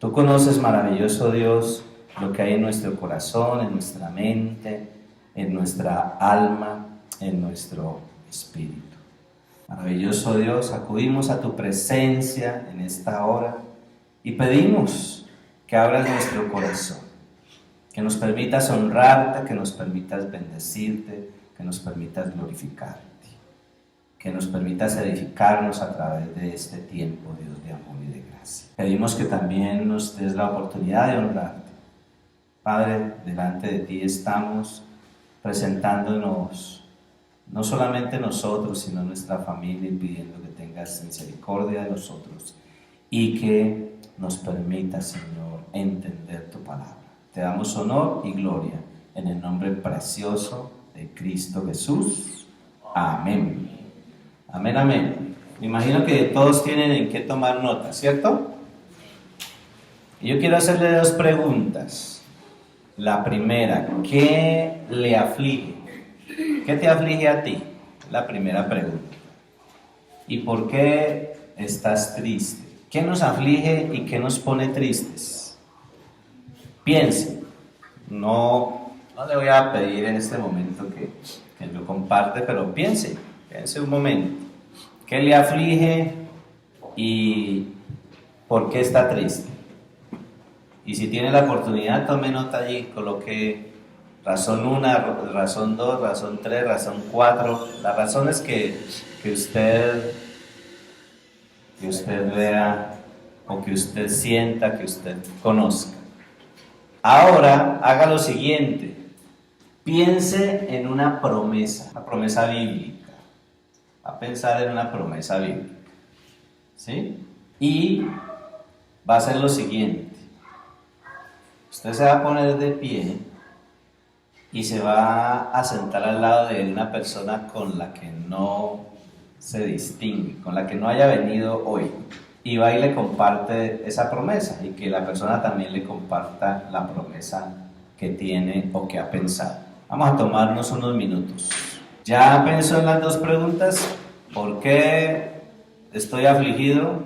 Tú conoces, maravilloso Dios, lo que hay en nuestro corazón, en nuestra mente, en nuestra alma, en nuestro espíritu. Maravilloso Dios, acudimos a tu presencia en esta hora y pedimos que abras nuestro corazón, que nos permitas honrarte, que nos permitas bendecirte, que nos permitas glorificarte, que nos permitas edificarnos a través de este tiempo, Dios de amor y de gracia. Pedimos que también nos des la oportunidad de honrarte. Padre, delante de ti estamos presentándonos, no solamente nosotros, sino nuestra familia, y pidiendo que tengas misericordia de nosotros y que nos permita, Señor, entender tu palabra. Te damos honor y gloria en el nombre precioso de Cristo Jesús. Amén. Amén, amén. Me imagino que todos tienen en qué tomar nota, ¿cierto? Y yo quiero hacerle dos preguntas. La primera, ¿qué le aflige? ¿Qué te aflige a ti? La primera pregunta. ¿Y por qué estás triste? ¿Qué nos aflige y qué nos pone tristes? Piense. No le voy a pedir en este momento que lo comparte, pero piense un momento. ¿Qué le aflige y por qué está triste? Y si tiene la oportunidad, tome nota allí, coloque razón 1, razón 2, razón 3, razón 4, las razones que usted vea o que usted sienta, que usted conozca. Ahora haga lo siguiente, piense en una promesa bíblica. Va a pensar en una promesa bíblica, ¿sí? Y va a hacer lo siguiente. Usted se va a poner de pie y se va a sentar al lado de una persona con la que no se distingue, con la que no haya venido hoy. Y va y le comparte esa promesa y que la persona también le comparta la promesa que tiene o que ha pensado. Vamos a tomarnos unos minutos. ¿Ya pensó en las dos preguntas? ¿Por qué estoy afligido?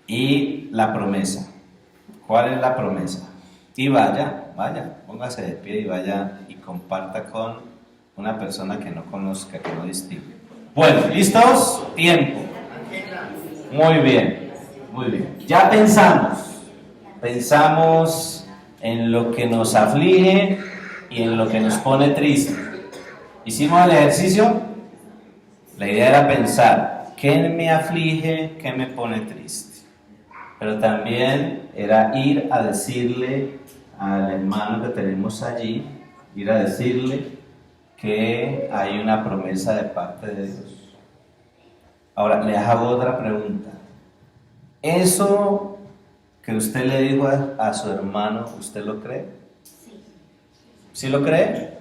Y la promesa. ¿Cuál es la promesa? Y vaya, póngase de pie y vaya y comparta con una persona que no conozca, que no distingue. Bueno, ¿listos? Tiempo. Muy bien. Ya pensamos en lo que nos aflige y en lo que nos pone triste. ¿Hicimos el ejercicio? La idea era pensar, ¿qué me aflige, qué me pone triste? Pero también era ir a decirle al hermano que tenemos allí, ir a decirle que hay una promesa de parte de Dios. Ahora, le hago otra pregunta. ¿Eso que usted le dijo a su hermano, usted lo cree? ¿Sí lo cree?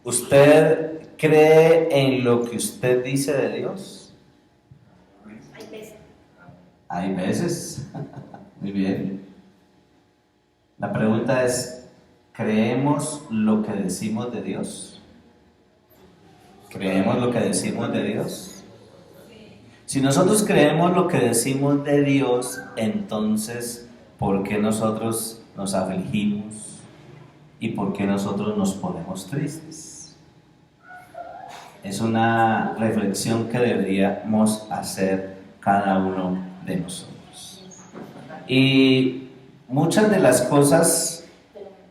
¿Usted cree en lo que usted dice de Dios? Hay veces. Muy bien. La pregunta es, ¿creemos lo que decimos de Dios? ¿Creemos lo que decimos de Dios? Si nosotros creemos lo que decimos de Dios, entonces, ¿por qué nosotros nos afligimos? ¿Y por qué nosotros nos ponemos tristes? Es una reflexión que deberíamos hacer cada uno de nosotros. Y muchas de las cosas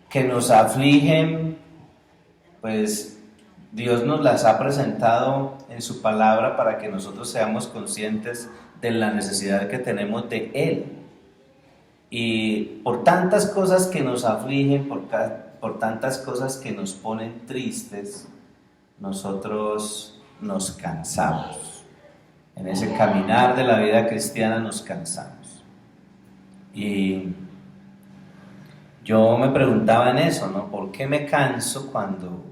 que nos afligen, pues Dios nos las ha presentado en su palabra para que nosotros seamos conscientes de la necesidad que tenemos de Él. Y por tantas cosas que nos afligen, por tantas cosas que nos ponen tristes, nosotros nos cansamos. En ese caminar de la vida cristiana nos cansamos. Y yo me preguntaba en eso, ¿no? ¿Por qué me canso cuando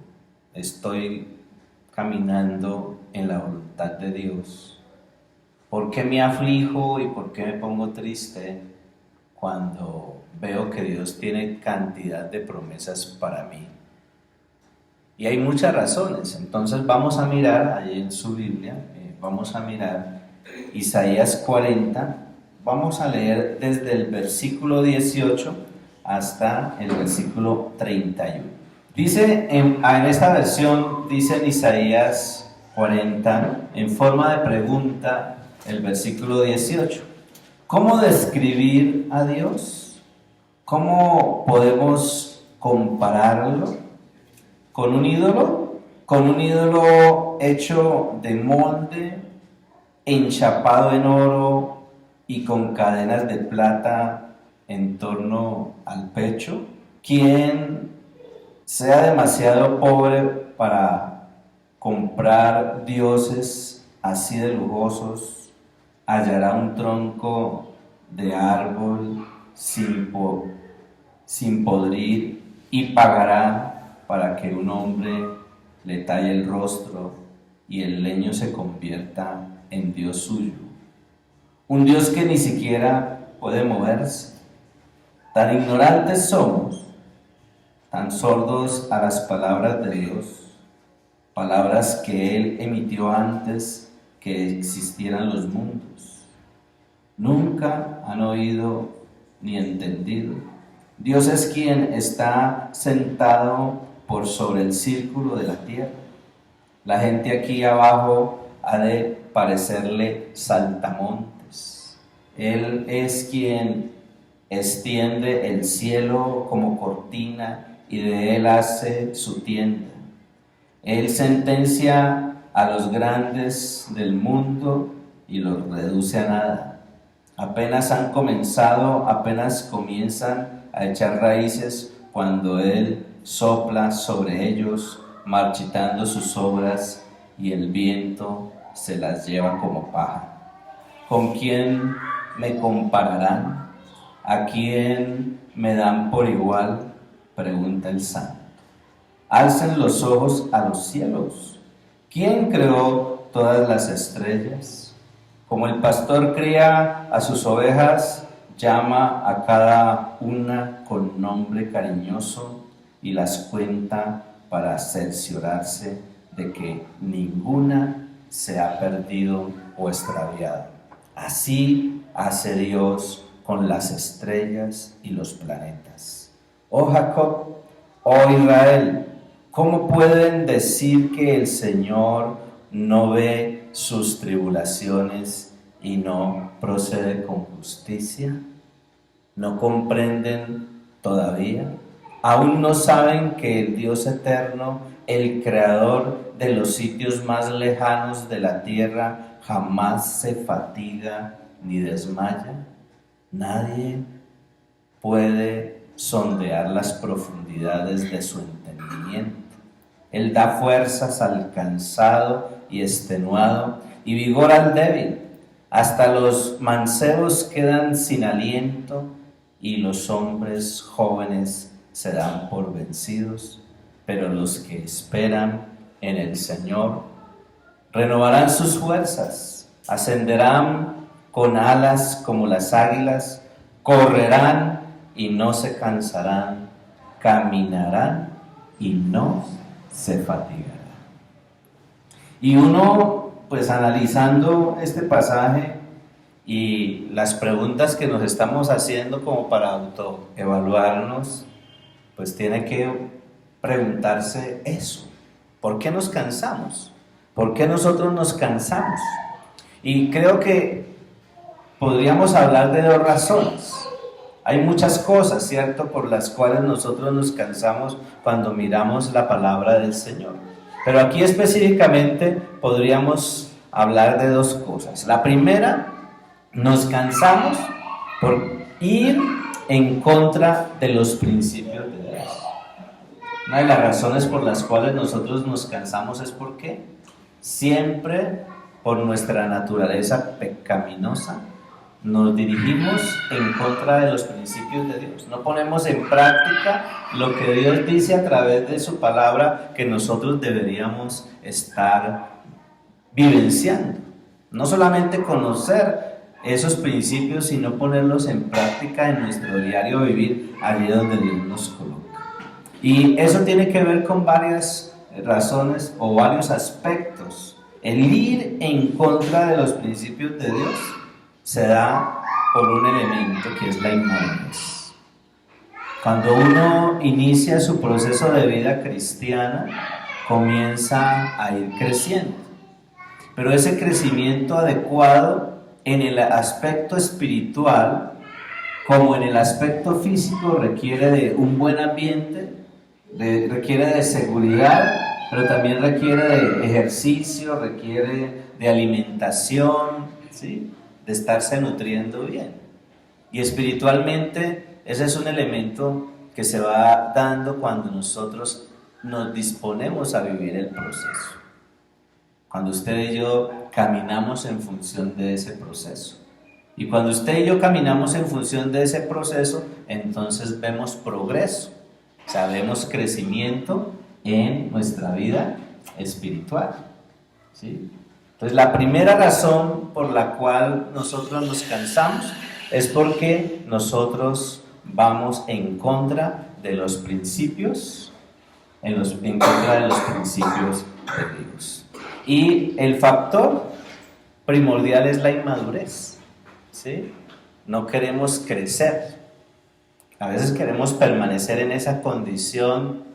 estoy caminando en la voluntad de Dios? ¿Por qué me aflijo y por qué me pongo triste cuando veo que Dios tiene cantidad de promesas para mí? Y hay muchas razones. Entonces vamos a mirar allí en su Biblia, vamos a mirar Isaías 40, vamos a leer desde el versículo 18 hasta el versículo 31. Dice, en esta versión, dice en Isaías 40, en forma de pregunta, el versículo 18. ¿Cómo describir a Dios? ¿Cómo podemos compararlo? ¿Con un ídolo? ¿Con un ídolo hecho de molde, enchapado en oro y con cadenas de plata en torno al pecho? ¿Quién sea demasiado pobre para comprar dioses así de lujosos, hallará un tronco de árbol sin podrir y pagará para que un hombre le talle el rostro y el leño se convierta en Dios suyo. Un Dios que ni siquiera puede moverse. Tan ignorantes somos, tan sordos a las palabras de Dios, palabras que Él emitió antes que existieran los mundos. Nunca han oído ni entendido. Dios es quien está sentado por sobre el círculo de la tierra. La gente aquí abajo ha de parecerle saltamontes. Él es quien extiende el cielo como cortina y de él hace su tienda. Él sentencia a los grandes del mundo y los reduce a nada. Apenas han comenzado, apenas comienzan a echar raíces cuando Él sopla sobre ellos, marchitando sus obras, y el viento se las lleva como paja. ¿Con quién me compararán? ¿A quién me dan por igual?, pregunta el santo. Alcen los ojos a los cielos. ¿Quién creó todas las estrellas? Como el pastor cría a sus ovejas, llama a cada una con nombre cariñoso y las cuenta para cerciorarse de que ninguna se ha perdido o extraviado. Así hace Dios con las estrellas y los planetas. Oh Jacob, oh Israel, ¿cómo pueden decir que el Señor no ve sus tribulaciones y no procede con justicia? ¿No comprenden todavía? ¿Aún no saben que el Dios eterno, el creador de los sitios más lejanos de la tierra, jamás se fatiga ni desmaya? Nadie puede sondear las profundidades de su entendimiento. Él da fuerzas al cansado y extenuado y vigor al débil. Hasta los mancebos quedan sin aliento y los hombres jóvenes se dan por vencidos. Pero los que esperan en el Señor renovarán sus fuerzas, ascenderán con alas como las águilas, correrán y no se cansarán, caminarán y no se fatigará. Y uno, pues analizando este pasaje y las preguntas que nos estamos haciendo como para autoevaluarnos, pues tiene que preguntarse eso. ¿Por qué nos cansamos? ¿Por qué nosotros nos cansamos? Y creo que podríamos hablar de dos razones. Hay muchas cosas, ¿cierto?, por las cuales nosotros nos cansamos cuando miramos la palabra del Señor. Pero aquí específicamente podríamos hablar de dos cosas. La primera, nos cansamos por ir en contra de los principios de Dios. Una de las razones por las cuales nosotros nos cansamos es porque siempre, por nuestra naturaleza pecaminosa, nos dirigimos en contra de los principios de Dios. No ponemos en práctica lo que Dios dice a través de su palabra que nosotros deberíamos estar vivenciando. No solamente conocer esos principios, sino ponerlos en práctica en nuestro diario vivir, allí donde Dios nos coloca. Y eso tiene que ver con varias razones o varios aspectos. El ir en contra de los principios de Dios se da por un elemento que es la inmadurez. Cuando uno inicia su proceso de vida cristiana, comienza a ir creciendo. Pero ese crecimiento adecuado en el aspecto espiritual, como en el aspecto físico, requiere de un buen ambiente, requiere de seguridad, pero también requiere de ejercicio, requiere de alimentación, ¿sí? De estarse nutriendo bien. Y espiritualmente ese es un elemento que se va dando cuando nosotros nos disponemos a vivir el proceso. Cuando usted y yo caminamos en función de ese proceso. Y cuando usted y yo caminamos en función de ese proceso, entonces vemos progreso, o sea, vemos crecimiento en nuestra vida espiritual, ¿sí? Entonces, la primera razón por la cual nosotros nos cansamos es porque nosotros vamos en contra de los principios, en contra de los principios de Dios. Y el factor primordial es la inmadurez, ¿sí? No queremos crecer. A veces queremos permanecer en esa condición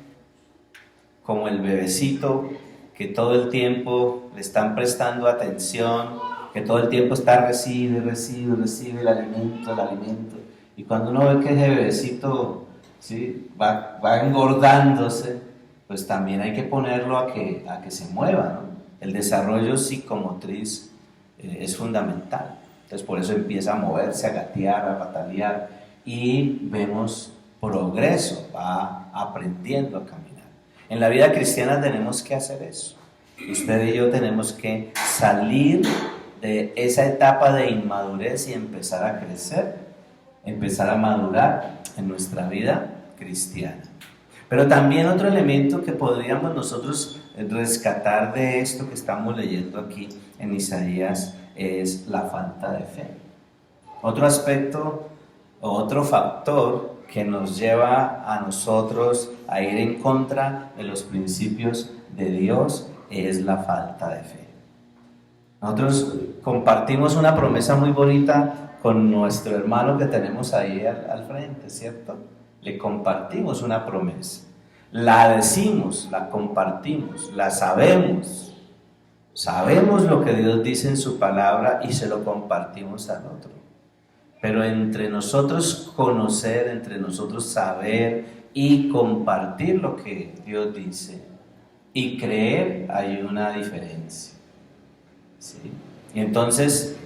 como el bebecito que todo el tiempo le están prestando atención, que todo el tiempo está recibe el alimento. Y cuando uno ve que ese bebecito, ¿sí?, va engordándose, pues también hay que ponerlo a que se mueva, ¿no? El desarrollo psicomotriz es fundamental. Entonces por eso empieza a moverse, a gatear, a patalear y vemos progreso, va aprendiendo a caminar. En la vida cristiana tenemos que hacer eso. Usted y yo tenemos que salir de esa etapa de inmadurez y empezar a crecer, empezar a madurar en nuestra vida cristiana. Pero también otro elemento que podríamos nosotros rescatar de esto que estamos leyendo aquí en Isaías es la falta de fe. Otro aspecto, otro factor que nos lleva a nosotros a ir en contra de los principios de Dios es la falta de fe. Nosotros compartimos una promesa muy bonita con nuestro hermano que tenemos ahí al frente, ¿cierto? Le compartimos una promesa. La decimos, la compartimos, la sabemos. Sabemos lo que Dios dice en su palabra y se lo compartimos al otro. Pero entre nosotros conocer, entre nosotros saber y compartir lo que Dios dice y creer, hay una diferencia, ¿sí? Y entonces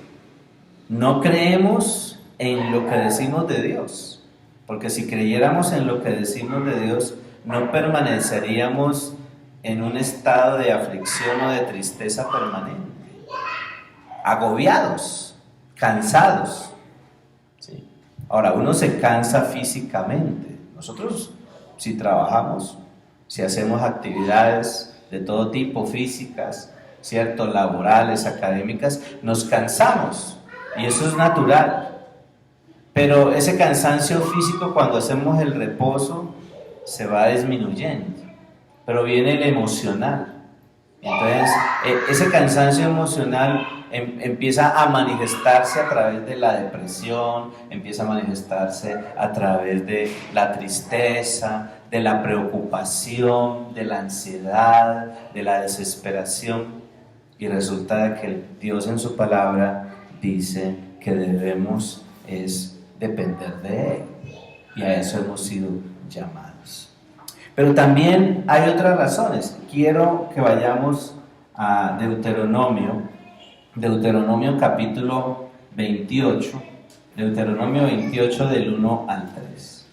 no creemos en lo que decimos de Dios, porque si creyéramos en lo que decimos de Dios, no permaneceríamos en un estado de aflicción o de tristeza permanente, agobiados, cansados, ¿sí? Ahora, uno se cansa físicamente. Nosotros, si trabajamos, si hacemos actividades de todo tipo, físicas, ¿cierto?, laborales, académicas, nos cansamos y eso es natural. Pero ese cansancio físico, cuando hacemos el reposo, se va disminuyendo. Pero viene el emocional. Entonces, ese cansancio emocional empieza a manifestarse a través de la depresión, empieza a manifestarse a través de la tristeza, de la preocupación, de la ansiedad, de la desesperación. Y resulta de que Dios en su palabra dice que debemos es depender de Él. Y a eso hemos sido llamados. Pero también hay otras razones. Quiero que vayamos a Deuteronomio capítulo 28, Deuteronomio 28 del 1 al 3.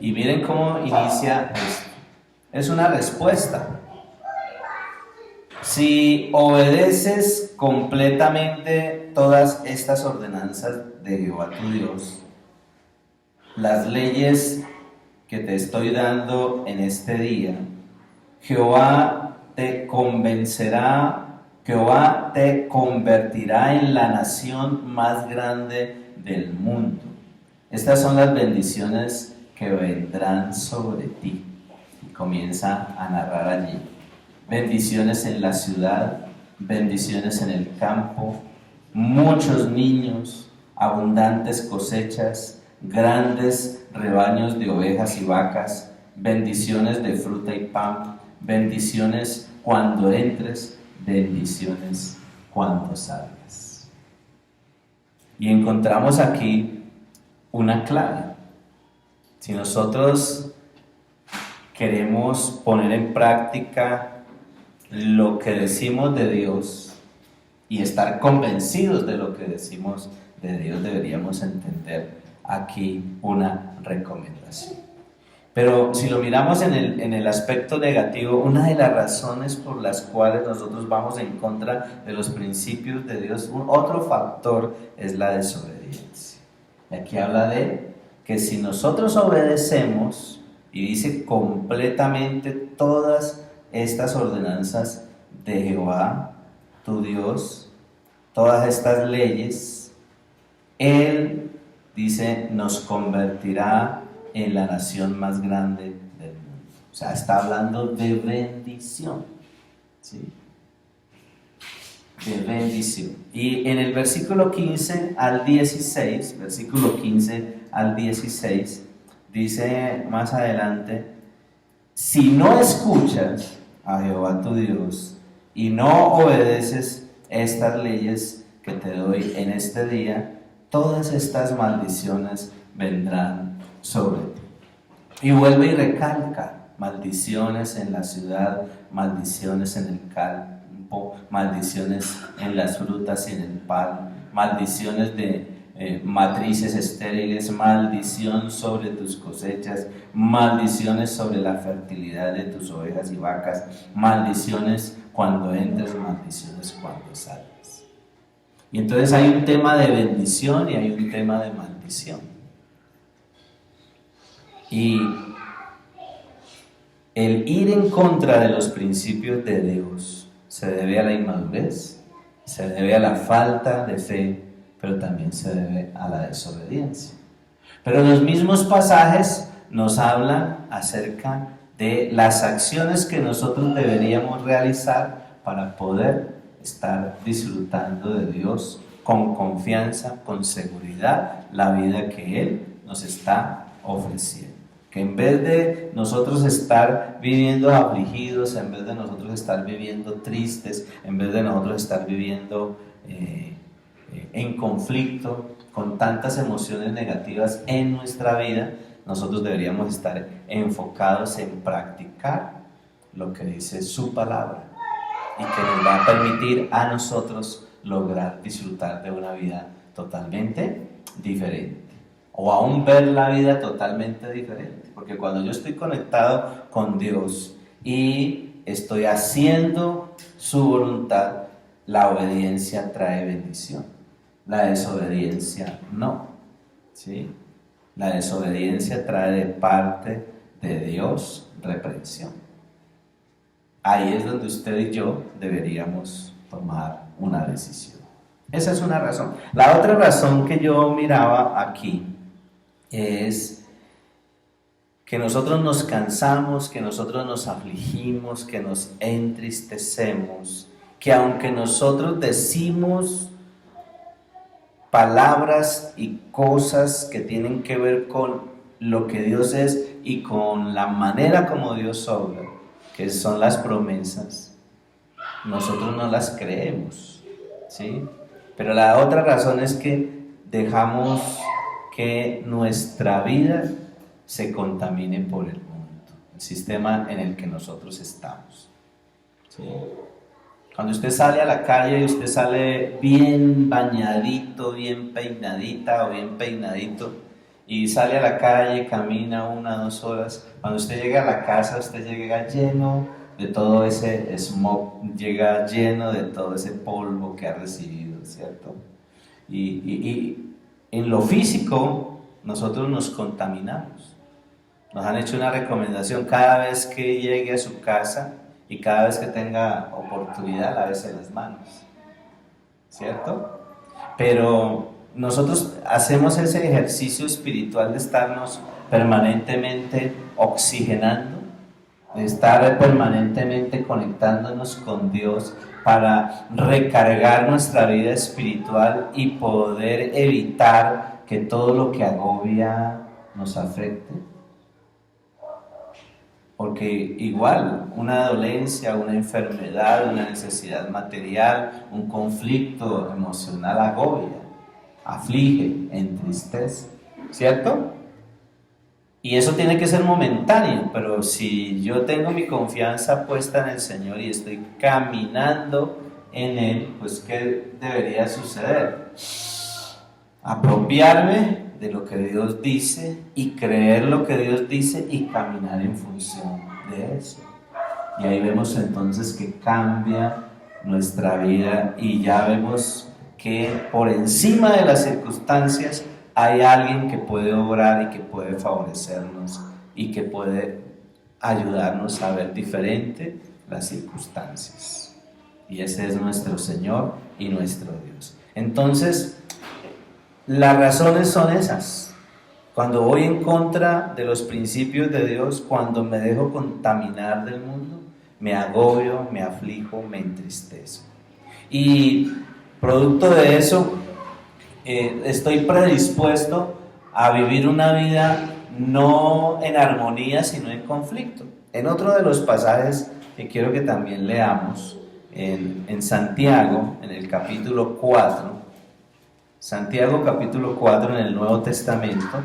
Y miren cómo inicia esto. Es una respuesta. Si obedeces completamente todas estas ordenanzas de Jehová tu Dios, las leyes que te estoy dando en este día, Jehová te convertirá en la nación más grande del mundo. Estas son las bendiciones que vendrán sobre ti. Y comienza a narrar allí. Bendiciones en la ciudad, bendiciones en el campo, muchos niños, abundantes cosechas, grandes rebaños de ovejas y vacas, bendiciones de fruta y pan, bendiciones cuando entres, bendiciones cuando salgas. Y encontramos aquí una clave. Si nosotros queremos poner en práctica lo que decimos de Dios y estar convencidos de lo que decimos de Dios, deberíamos entender aquí una recomendación. Pero si lo miramos en el aspecto negativo, una de las razones por las cuales nosotros vamos en contra de los principios de Dios, otro factor es la desobediencia. Y aquí habla de que si nosotros obedecemos, y dice completamente todas estas ordenanzas de Jehová, tu Dios, todas estas leyes, Él, dice, nos convertirá en la nación más grande del mundo. O sea, está hablando de bendición, ¿sí? De bendición. Y en el versículo 15 al 16, dice más adelante: si no escuchas a Jehová tu Dios y no obedeces estas leyes que te doy en este día, todas estas maldiciones vendrán sobre ti. Y vuelve y recalca: maldiciones en la ciudad, maldiciones en el campo, maldiciones en las frutas y en el pan, maldiciones de matrices estériles, maldición sobre tus cosechas, maldiciones sobre la fertilidad de tus ovejas y vacas, maldiciones cuando entres, maldiciones cuando salgas. Y entonces hay un tema de bendición y hay un tema de maldición. Y el ir en contra de los principios de Dios se debe a la inmadurez, se debe a la falta de fe, pero también se debe a la desobediencia. Pero los mismos pasajes nos hablan acerca de las acciones que nosotros deberíamos realizar para poder estar disfrutando de Dios con confianza, con seguridad, la vida que Él nos está ofreciendo. Que en vez de nosotros estar viviendo afligidos, en vez de nosotros estar viviendo tristes, en vez de nosotros estar viviendo en conflicto, con tantas emociones negativas en nuestra vida, nosotros deberíamos estar enfocados en practicar lo que dice su palabra y que nos va a permitir a nosotros lograr disfrutar de una vida totalmente diferente, o aún ver la vida totalmente diferente. Porque cuando yo estoy conectado con Dios y estoy haciendo su voluntad, la obediencia trae bendición, la desobediencia no, ¿sí? La desobediencia trae de parte de Dios reprensión. Ahí es donde usted y yo deberíamos tomar una decisión. Esa es una razón. La otra razón que yo miraba aquí es que nosotros nos cansamos, que nosotros nos afligimos, que nos entristecemos, que aunque nosotros decimos palabras y cosas que tienen que ver con lo que Dios es y con la manera como Dios obra, que son las promesas, nosotros no las creemos, ¿sí? Pero la otra razón es que dejamos que nuestra vida se contamine por el mundo, el sistema en el que nosotros estamos, ¿sí? Cuando usted sale a la calle y usted sale bien bañadito, bien peinadita o bien peinadito, y sale a la calle, camina 1 o 2 horas, cuando usted llega a la casa, usted llega lleno de todo ese smog, llega lleno de todo ese polvo que ha recibido, ¿cierto? Y en lo físico, nosotros nos contaminamos. Nos han hecho una recomendación: cada vez que llegue a su casa y cada vez que tenga oportunidad, lávese las manos, ¿cierto? Pero nosotros hacemos ese ejercicio espiritual de estarnos permanentemente oxigenando, de estar permanentemente conectándonos con Dios para recargar nuestra vida espiritual y poder evitar que todo lo que agobia nos afecte. Porque igual una dolencia, una enfermedad, una necesidad material, un conflicto emocional agobia, aflige, entristece, ¿cierto? Y eso tiene que ser momentáneo, pero si yo tengo mi confianza puesta en el Señor y estoy caminando en Él, pues ¿qué debería suceder? Apropiarme de lo que Dios dice y creer lo que Dios dice y caminar en función de eso. Y ahí vemos entonces que cambia nuestra vida y ya vemos que por encima de las circunstancias hay alguien que puede obrar y que puede favorecernos y que puede ayudarnos a ver diferente las circunstancias. Y ese es nuestro Señor y nuestro Dios. Entonces, las razones son esas. Cuando voy en contra de los principios de Dios, cuando me dejo contaminar del mundo, me agobio, me aflijo, me entristezco. Y producto de eso, estoy predispuesto a vivir una vida no en armonía, sino en conflicto. En otro de los pasajes que quiero que también leamos, en Santiago, en el capítulo 4, Santiago capítulo 4 en el Nuevo Testamento,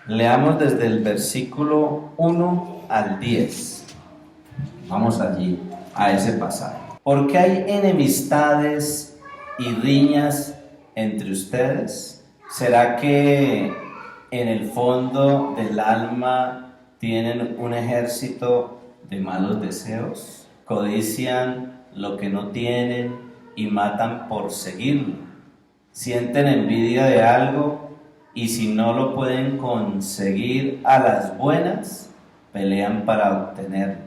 leamos desde el versículo 1 al 10. Vamos allí a ese pasaje. ¿Por qué hay enemistades y riñas entre ustedes? ¿Será que en el fondo del alma tienen un ejército de malos deseos? Codician lo que no tienen y matan por seguirlo. Sienten envidia de algo y si no lo pueden conseguir a las buenas, pelean para obtenerlo.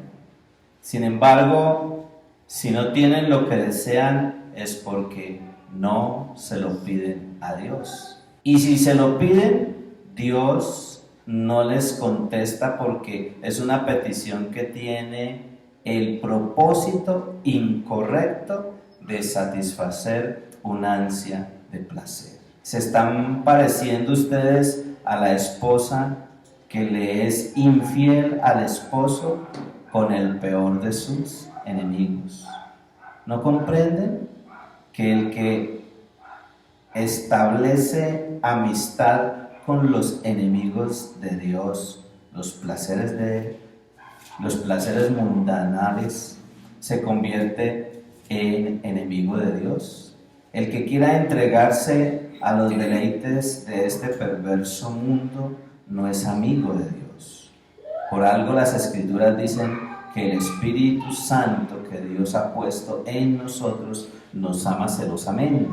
Sin embargo, si no tienen lo que desean es porque no se lo piden a Dios. Y si se lo piden, Dios no les contesta porque es una petición que tiene el propósito incorrecto de satisfacer una ansia de placer. ¿Se están pareciendo ustedes a la esposa que le es infiel al esposo con el peor de sus enemigos? ¿No comprenden que el que establece amistad con los enemigos de Dios, los placeres mundanales, se convierte en enemigo de Dios? El que quiera entregarse a los deleites de este perverso mundo no es amigo de Dios. Por algo las Escrituras dicen que el Espíritu Santo que Dios ha puesto en nosotros nos ama celosamente,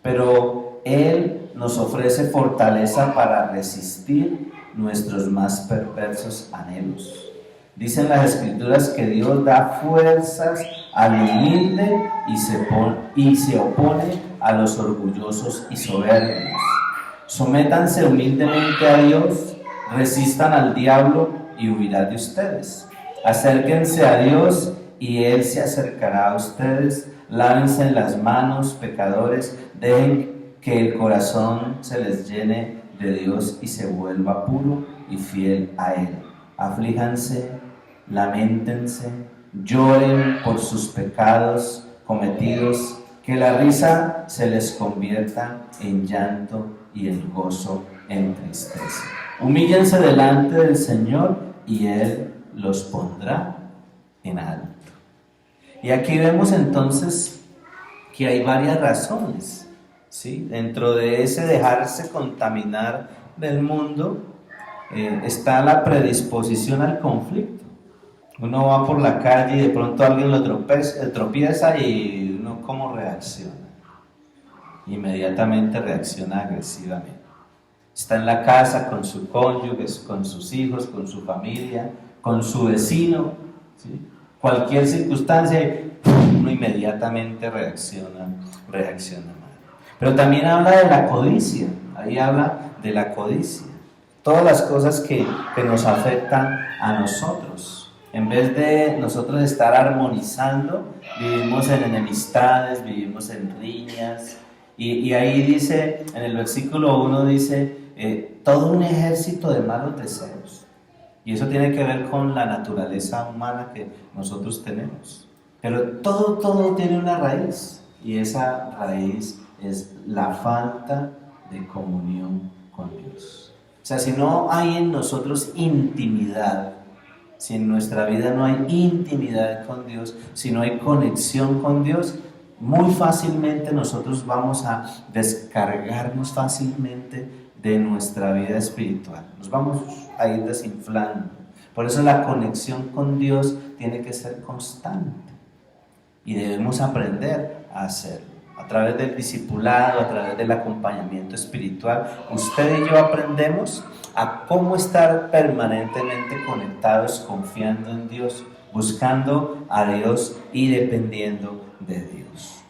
pero Él nos ofrece fortaleza para resistir nuestros más perversos anhelos. Dicen las Escrituras que Dios da fuerzas al humilde y se opone a los orgullosos y soberbios. Sométanse humildemente a Dios, resistan al diablo y huirá de ustedes. Acérquense a Dios y Él se acercará a ustedes. Lávense en las manos, pecadores, dejen que el corazón se les llene de Dios y se vuelva puro y fiel a Él. Aflíjanse, lamentense, lloren por sus pecados cometidos, que la risa se les convierta en llanto y el gozo en tristeza. Humíllense delante del Señor y Él los pondrá en alto. Y aquí vemos entonces que hay varias razones, ¿sí? Dentro de ese dejarse contaminar del mundo está la predisposición al conflicto. Uno va por la calle y de pronto alguien lo tropieza y uno ¿cómo reacciona? Inmediatamente reacciona agresivamente. Está en la casa con su cónyuge, con sus hijos, con su familia, con su vecino, ¿sí? Cualquier circunstancia, uno inmediatamente reacciona mal. Pero también habla de la codicia, ahí habla de la codicia. todas las cosas que nos afectan a nosotros. En vez de nosotros estar armonizando, vivimos en enemistades, vivimos en riñas. Y ahí dice, en el versículo 1 dice, todo un ejército de malos deseos. Y eso tiene que ver con la naturaleza humana que nosotros tenemos. Pero todo tiene una raíz. Y esa raíz es la falta de comunión con Dios. O sea, si no hay en nosotros intimidad, si en nuestra vida no hay intimidad con Dios, si no hay conexión con Dios, muy fácilmente nosotros vamos a descargarnos fácilmente de nuestra vida espiritual. Nos vamos a ir desinflando. Por eso la conexión con Dios tiene que ser constante. Y debemos aprender a hacerlo. A través del discipulado, a través del acompañamiento espiritual, usted y yo aprendemos a cómo estar permanentemente conectados, confiando en Dios, buscando a Dios y dependiendo de Dios.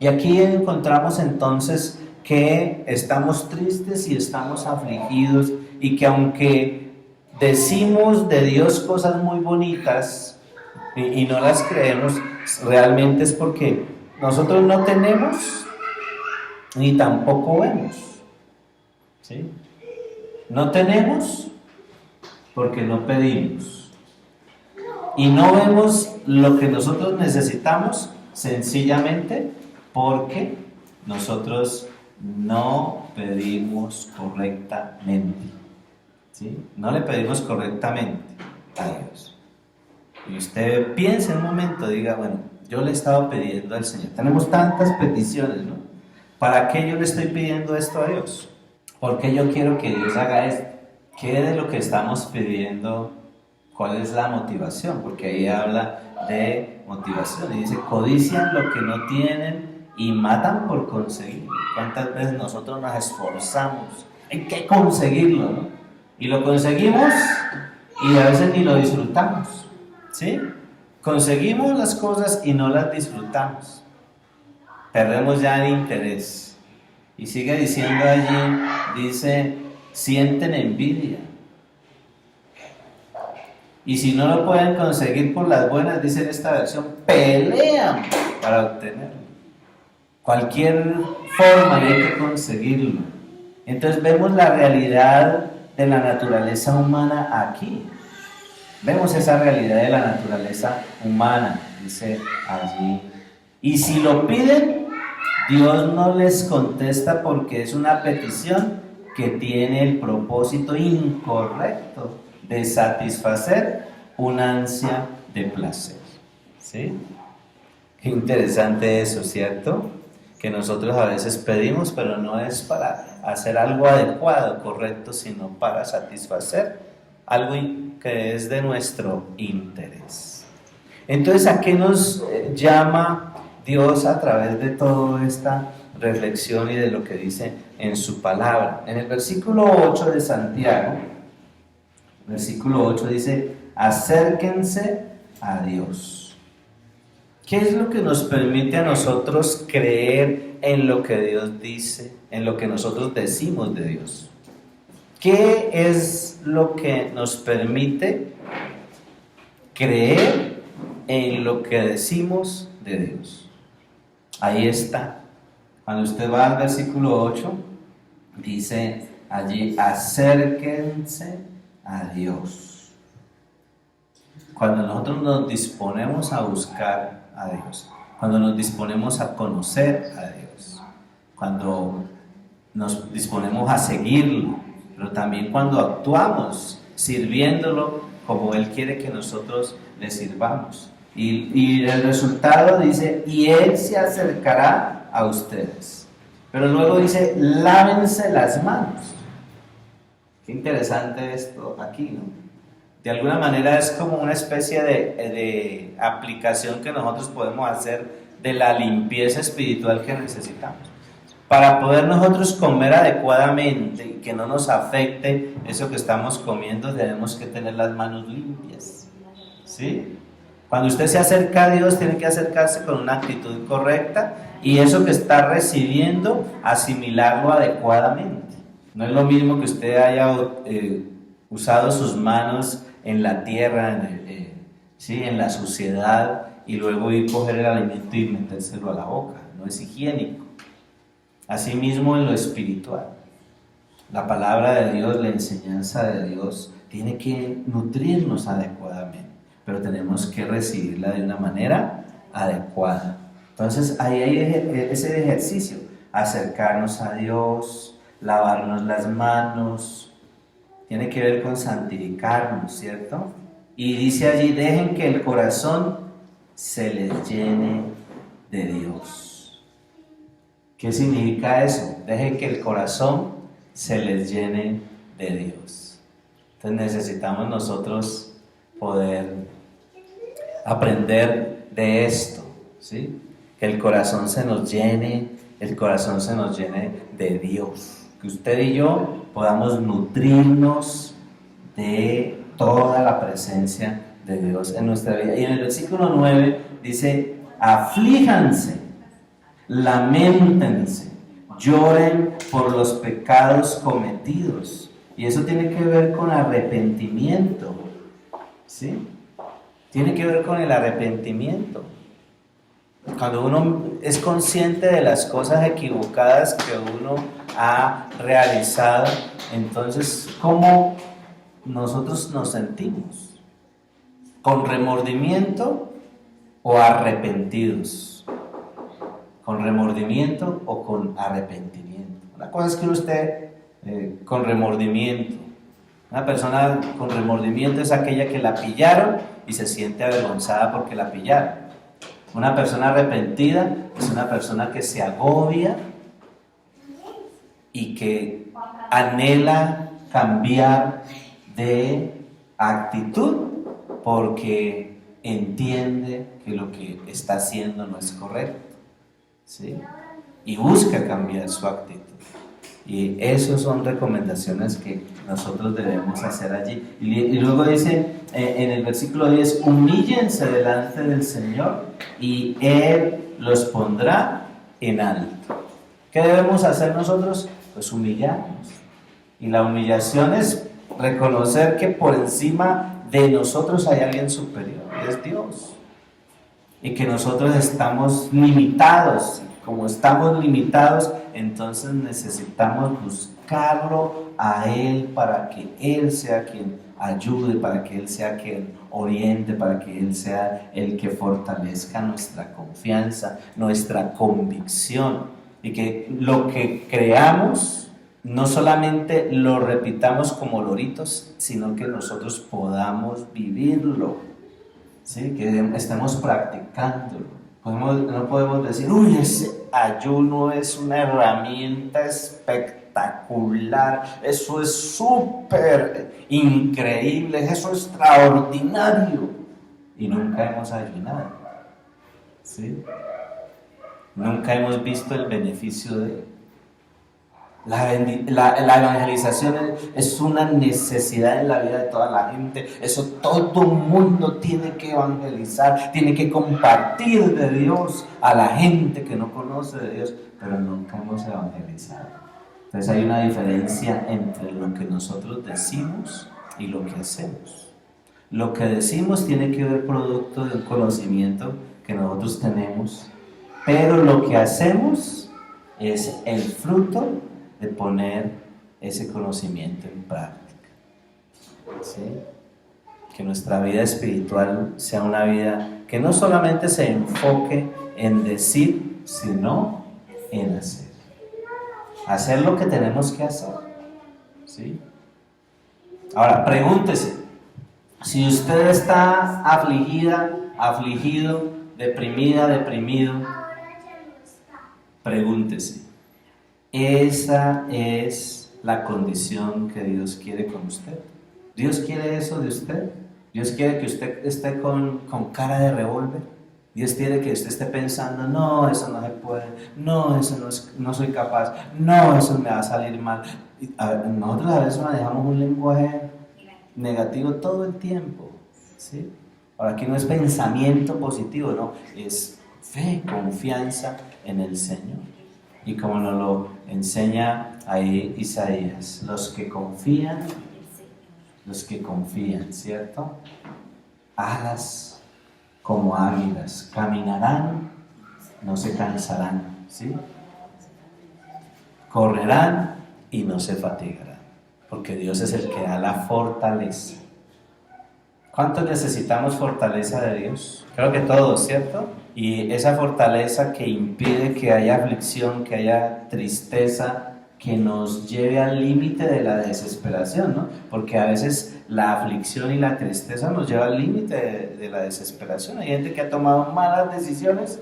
Y aquí encontramos entonces que estamos tristes y estamos afligidos y que aunque decimos de Dios cosas muy bonitas y no las creemos, realmente es porque nosotros no tenemos ni tampoco vemos. ¿Sí? No tenemos porque no pedimos. Y no vemos lo que nosotros necesitamos sencillamente porque nosotros no pedimos correctamente. ¿Sí? No le pedimos correctamente a Dios. Y usted piensa en un momento, diga, bueno, yo le he estado pidiendo al Señor. Tenemos tantas peticiones, ¿no? ¿Para qué yo le estoy pidiendo esto a Dios? ¿Por qué yo quiero que Dios haga esto? ¿Qué de lo que estamos pidiendo? ¿Cuál es la motivación? Porque ahí habla de motivación y dice, codician lo que no tienen y matan por conseguirlo. ¿Cuántas veces nosotros nos esforzamos? Hay que conseguirlo, ¿no? Y lo conseguimos y a veces ni lo disfrutamos. ¿Sí? Conseguimos las cosas y no las disfrutamos. Perdemos ya el interés. Y sigue diciendo allí, dice, sienten envidia. Y si no lo pueden conseguir por las buenas, dice en esta versión, pelean para obtenerlo. Cualquier forma y hay que conseguirlo. Entonces vemos la realidad de la naturaleza humana aquí. Vemos esa realidad de la naturaleza humana, dice allí. Y si lo piden, Dios no les contesta porque es una petición que tiene el propósito incorrecto de satisfacer una ansia de placer. ¿Sí? Qué interesante eso, ¿cierto? Que nosotros a veces pedimos, pero no es para hacer algo adecuado, correcto, sino para satisfacer algo que es de nuestro interés. Entonces, ¿a qué nos llama Dios a través de toda esta reflexión y de lo que dice en su palabra? En el versículo 8 de Santiago, versículo 8 dice, acérquense a Dios. ¿Qué es lo que nos permite a nosotros creer en lo que Dios dice, en lo que nosotros decimos de Dios? ¿Qué es lo que nos permite creer en lo que decimos de Dios? Ahí está. Cuando usted va al versículo 8, dice allí, acérquense a Dios. Cuando nosotros nos disponemos a buscar a Dios, cuando nos disponemos a conocer a Dios, cuando nos disponemos a seguirlo, pero también cuando actuamos sirviéndolo como Él quiere que nosotros le sirvamos. Y el resultado dice, y Él se acercará a ustedes. Pero luego dice, lávense las manos. Qué interesante esto aquí, ¿no? De alguna manera es como una especie de aplicación que nosotros podemos hacer de la limpieza espiritual que necesitamos. Para poder nosotros comer adecuadamente y que no nos afecte eso que estamos comiendo, tenemos que tener las manos limpias. ¿Sí? Cuando usted se acerca a Dios, tiene que acercarse con una actitud correcta y eso que está recibiendo, asimilarlo adecuadamente. No es lo mismo que usted haya usado sus manos en la tierra, ¿sí? En la suciedad, y luego ir a coger el alimento y metérselo a la boca. No es higiénico. Asimismo en lo espiritual. La palabra de Dios, la enseñanza de Dios, tiene que nutrirnos adecuadamente, pero tenemos que recibirla de una manera adecuada. Entonces ahí hay ese ejercicio, acercarnos a Dios, lavarnos las manos, tiene que ver con santificarnos, ¿cierto? Y dice allí, dejen que el corazón se les llene de Dios. ¿Qué significa eso? Dejen que el corazón se les llene de Dios. Entonces necesitamos nosotros poder aprender de esto, ¿sí? Que el corazón se nos llene, el corazón se nos llene de Dios. Que usted y yo podamos nutrirnos de toda la presencia de Dios en nuestra vida. Y en el versículo 9 dice, aflíjanse, lamentense, lloren por los pecados cometidos. Y eso tiene que ver con arrepentimiento, ¿sí? Tiene que ver con el arrepentimiento. Cuando uno es consciente de las cosas equivocadas que uno ha realizado, entonces, ¿cómo nosotros nos sentimos? ¿Con remordimiento o arrepentidos? ¿Con remordimiento o con arrepentimiento? Una cosa es que uno esté con remordimiento. Una persona con remordimiento es aquella que la pillaron y se siente avergonzada porque la pillaron. Una persona arrepentida es una persona que se agobia y que anhela cambiar de actitud porque entiende que lo que está haciendo no es correcto, ¿sí? Y busca cambiar su actitud. Y esas son recomendaciones que nosotros debemos hacer allí. Y luego dice en el versículo 10, humíllense delante del Señor y Él los pondrá en alto. ¿Qué debemos hacer nosotros? Pues humillarnos. Y la humillación es reconocer que por encima de nosotros hay alguien superior, y es Dios. Y que nosotros estamos limitados. Como estamos limitados, entonces necesitamos buscarlo a Él para que Él sea quien ayude, para que Él sea quien oriente, para que Él sea el que fortalezca nuestra confianza, nuestra convicción, y que lo que creamos no solamente lo repitamos como loritos, sino que nosotros podamos vivirlo, ¿sí? Que estemos practicándolo. No podemos decir, uy, ese ayuno es una herramienta espectacular, eso es súper increíble, eso es extraordinario. Y nunca hemos ayunado, ¿sí? Nunca hemos visto el beneficio de la evangelización es una necesidad en la vida de toda la gente. Eso todo el mundo tiene que evangelizar, tiene que compartir de Dios a la gente que no conoce de Dios, pero nunca hemos evangelizado. Entonces hay una diferencia entre lo que nosotros decimos y lo que hacemos. Lo que decimos tiene que ver producto de un conocimiento que nosotros tenemos, pero lo que hacemos es el fruto de poner ese conocimiento en práctica, ¿sí? Que nuestra vida espiritual sea una vida que no solamente se enfoque en decir, sino en hacer. Hacer lo que tenemos que hacer, ¿sí? Ahora, pregúntese, si usted está afligida, afligido, deprimida, deprimido, pregúntese, ¿esa es la condición que Dios quiere con usted? ¿Dios quiere eso de usted? ¿Dios quiere que usted esté con cara de revólver? ¿Dios quiere que usted esté pensando, no, eso no se puede, no, eso no soy capaz, no, eso me va a salir mal? Nosotros a veces manejamos un lenguaje negativo todo el tiempo, ¿sí? Ahora, aquí no es pensamiento positivo, no, es fe, confianza en el Señor. Y como nos lo enseña ahí Isaías, los que confían, ¿cierto? Alas como águilas, caminarán, no se cansarán, ¿sí? Correrán y no se fatigarán, porque Dios es el que da la fortaleza. ¿Cuántos necesitamos fortaleza de Dios? Creo que todos, ¿cierto? Y esa fortaleza que impide que haya aflicción, que haya tristeza, que nos lleve al límite de la desesperación, ¿no? Porque a veces la aflicción y la tristeza nos lleva al límite de la desesperación. Hay gente que ha tomado malas decisiones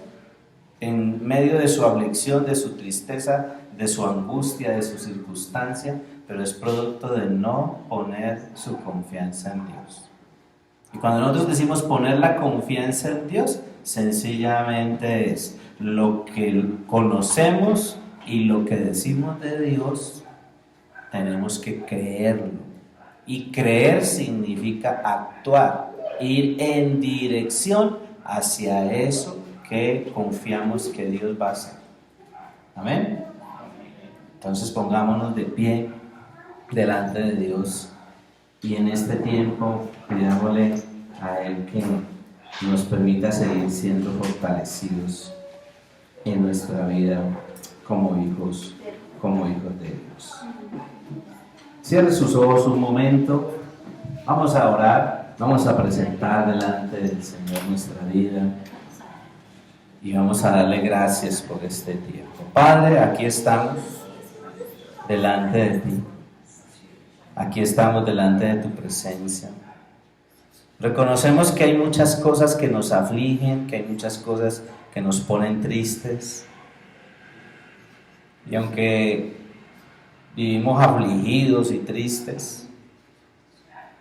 en medio de su aflicción, de su tristeza, de su angustia, de su circunstancia, pero es producto de no poner su confianza en Dios. Y cuando nosotros decimos poner la confianza en Dios, sencillamente es lo que conocemos y lo que decimos de Dios, tenemos que creerlo. Y creer significa actuar, ir en dirección hacia eso que confiamos que Dios va a hacer. Amén. Entonces pongámonos de pie delante de Dios y en este tiempo pidámosle a Él que nos permita seguir siendo fortalecidos en nuestra vida como hijos de Dios. Cierre sus ojos un momento, vamos a orar, vamos a presentar delante del Señor nuestra vida y vamos a darle gracias por este tiempo. Padre, aquí estamos delante de ti, aquí estamos delante de tu presencia. Reconocemos que hay muchas cosas que nos afligen, que hay muchas cosas que nos ponen tristes. Y aunque vivimos afligidos y tristes,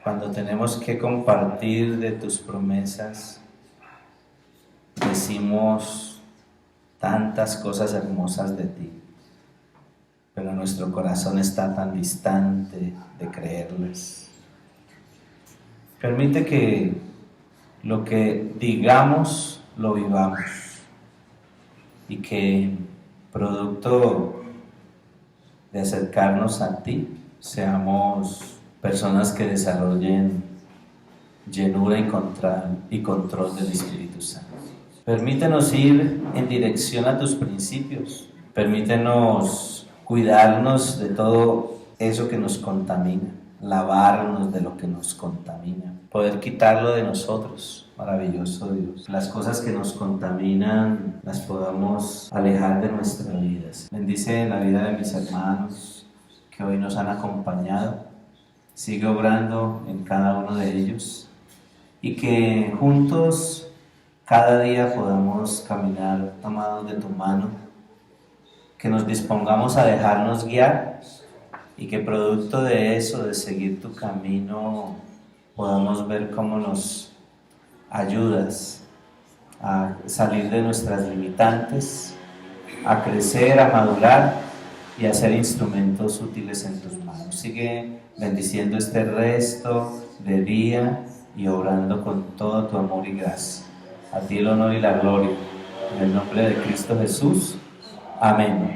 cuando tenemos que compartir de tus promesas, decimos tantas cosas hermosas de ti, pero nuestro corazón está tan distante de creerlas. Permite que lo que digamos lo vivamos y que producto de acercarnos a ti seamos personas que desarrollen llenura y control del Espíritu Santo. Permítenos ir en dirección a tus principios, permítenos cuidarnos de todo eso que nos contamina, lavarnos de lo que nos contamina, poder quitarlo de nosotros. Maravilloso Dios, las cosas que nos contaminan las podamos alejar de nuestras vidas. Bendice la vida de mis hermanos que hoy nos han acompañado, sigue obrando en cada uno de ellos y que juntos cada día podamos caminar tomados de tu mano, que nos dispongamos a dejarnos guiar y que producto de eso, de seguir tu camino, podamos ver cómo nos ayudas a salir de nuestras limitantes, a crecer, a madurar y a ser instrumentos útiles en tus manos. Sigue bendiciendo este resto de día y obrando con todo tu amor y gracia. A ti el honor y la gloria. En el nombre de Cristo Jesús. Amén.